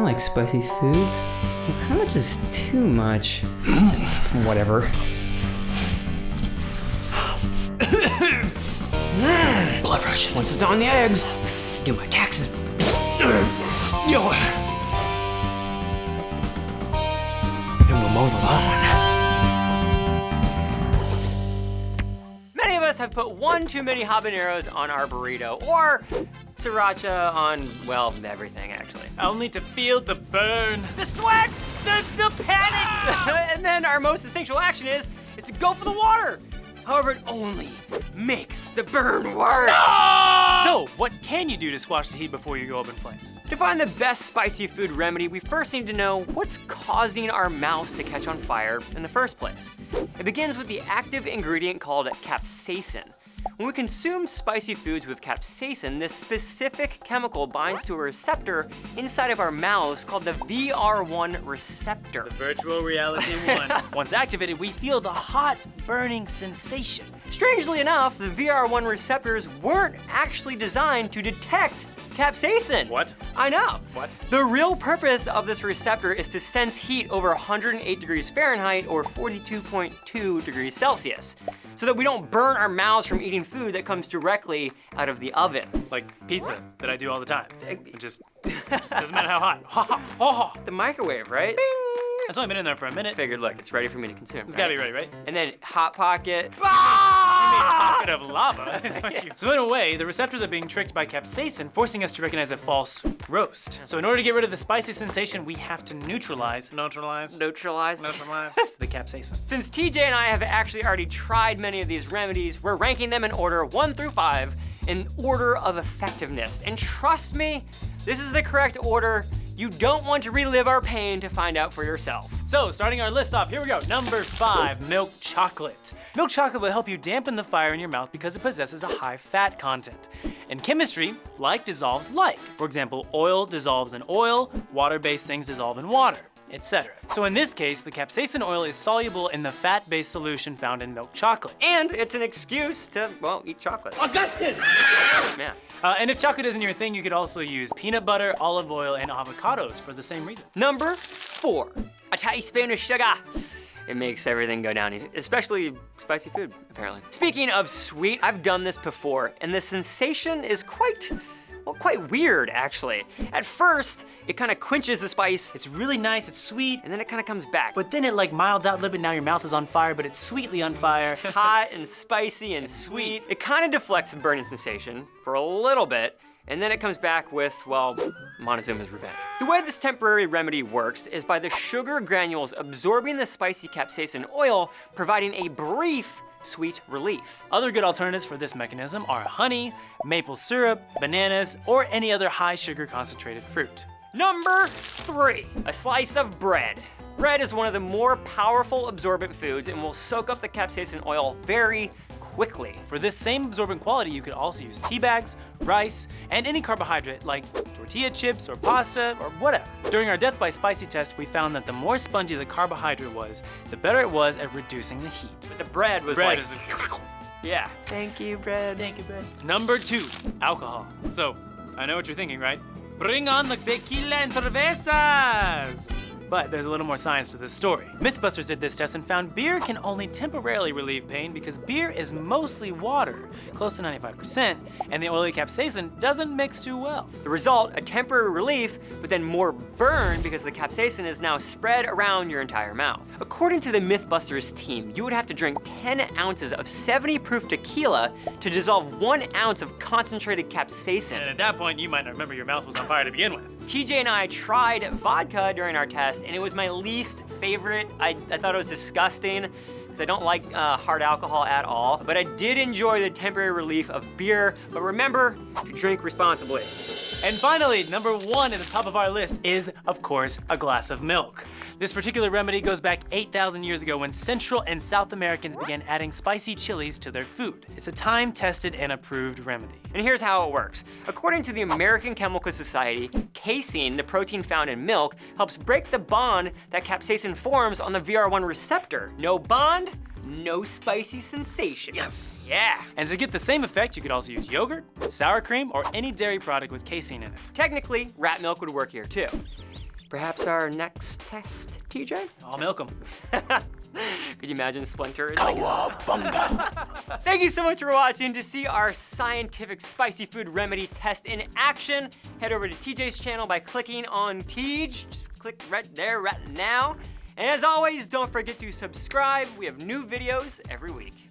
don't like spicy foods. How much is too much? Whatever. Blood rush. Once it's on the eggs, do my taxes. Yo. And we'll mow the lawn. Many of us have put one too many habaneros on our burrito, or sriracha on, well, everything actually. Only to feel the burn. The sweat! The panic! And then our most essential action is to go for the water. However, it only makes the burn worse. So, what can you do to squash the heat before you go up in flames? To find the best spicy food remedy, we first need to know what's causing our mouths to catch on fire in the first place. It begins with the active ingredient called capsaicin. When we consume spicy foods with capsaicin, this specific chemical binds to a receptor inside of our mouths called the VR1 receptor. Virtual reality 1. Once activated, we feel the hot, burning sensation. Strangely enough, the VR1 receptors weren't actually designed to detect capsaicin. What? I know. What? The real purpose of this receptor is to sense heat over 108 degrees Fahrenheit or 42.2 degrees Celsius, so that we don't burn our mouths from eating food that comes directly out of the oven. Like pizza that I do all the time. It just doesn't matter how hot. The microwave, right? It's only been in there for a minute. Figured, look, it's ready for me to consume. It's gotta be ready, right? And then Hot Pocket. Pocket of lava. Is what you... So in a way, the receptors are being tricked by capsaicin, forcing us to recognize a false roast. So in order to get rid of the spicy sensation, we have to neutralize the capsaicin. Since TJ and I have actually already tried many of these remedies, we're ranking them in order 1 through 5 in order of effectiveness. And trust me, this is the correct order. You don't want to relive our pain to find out for yourself. So, starting our list off, here we go. Number 5, milk chocolate. Milk chocolate will help you dampen the fire in your mouth because it possesses a high fat content. In chemistry, like dissolves like. For example, oil dissolves in oil, water-based things dissolve in water, etc. So in this case, the capsaicin oil is soluble in the fat-based solution found in milk chocolate. And it's an excuse to, well, eat chocolate. Augustus! Yeah. And if chocolate isn't your thing, you could also use peanut butter, olive oil, and avocados for the same reason. Number 4, a teaspoon of sugar. It makes everything go down easy, especially spicy food, apparently. Speaking of sweet, I've done this before, and the sensation is quite weird, actually. At first, it kind of quenches the spice. It's really nice, it's sweet, And then it kind of comes back. but then it like milds out a little bit. Now your mouth is on fire, but it's sweetly on fire. Hot and spicy and sweet. It kind of deflects the burning sensation for a little bit, and then it comes back with, well, Montezuma's revenge. The way this temporary remedy works is by the sugar granules absorbing the spicy capsaicin oil, providing a brief sweet relief. Other good alternatives for this mechanism are honey, maple syrup, bananas, or any other high sugar concentrated fruit. Number 3, a slice of bread. Bread is one of the more powerful absorbent foods and will soak up the capsaicin oil very quickly. For this same absorbent quality, you could also use tea bags, rice, and any carbohydrate like tortilla chips or pasta or whatever. During our death by spicy test, we found that the more spongy the carbohydrate was, the better it was at reducing the heat. But the bread was Bread like, is yeah. Thank you, bread. Thank you, bread. Number 2, alcohol. So, I know what you're thinking, right? Bring on the tequila and cervezas! But there's a little more science to this story. Mythbusters did this test and found beer can only temporarily relieve pain because beer is mostly water, close to 95%, and the oily capsaicin doesn't mix too well. The result, a temporary relief, but then more burn because the capsaicin is now spread around your entire mouth. According to the Mythbusters team, you would have to drink 10 ounces of 70 proof tequila to dissolve 1 ounce of concentrated capsaicin. And at that point, you might not remember your mouth was on fire to begin with. TJ and I tried vodka during our test, and it was my least favorite. I thought it was disgusting because I don't like hard alcohol at all, but I did enjoy the temporary relief of beer. But remember to drink responsibly. And finally, number 1 at the top of our list is, of course, a glass of milk. This particular remedy goes back 8,000 years ago when Central and South Americans began adding spicy chilies to their food. It's a time-tested and approved remedy. And here's how it works. According to the American Chemical Society, casein, the protein found in milk, helps break the bond that capsaicin forms on the VR1 receptor. No bond, no spicy sensation. Yes! Yeah. And to get the same effect, you could also use yogurt, sour cream, or any dairy product with casein in it. Technically, rat milk would work here too. Perhaps our next test, TJ? I'll milk them. Could you imagine Splinter? Is like... Thank you so much for watching. To see our scientific spicy food remedy test in action, head over to TJ's channel by clicking on Tej. Just click right there right now. And as always, don't forget to subscribe. We have new videos every week.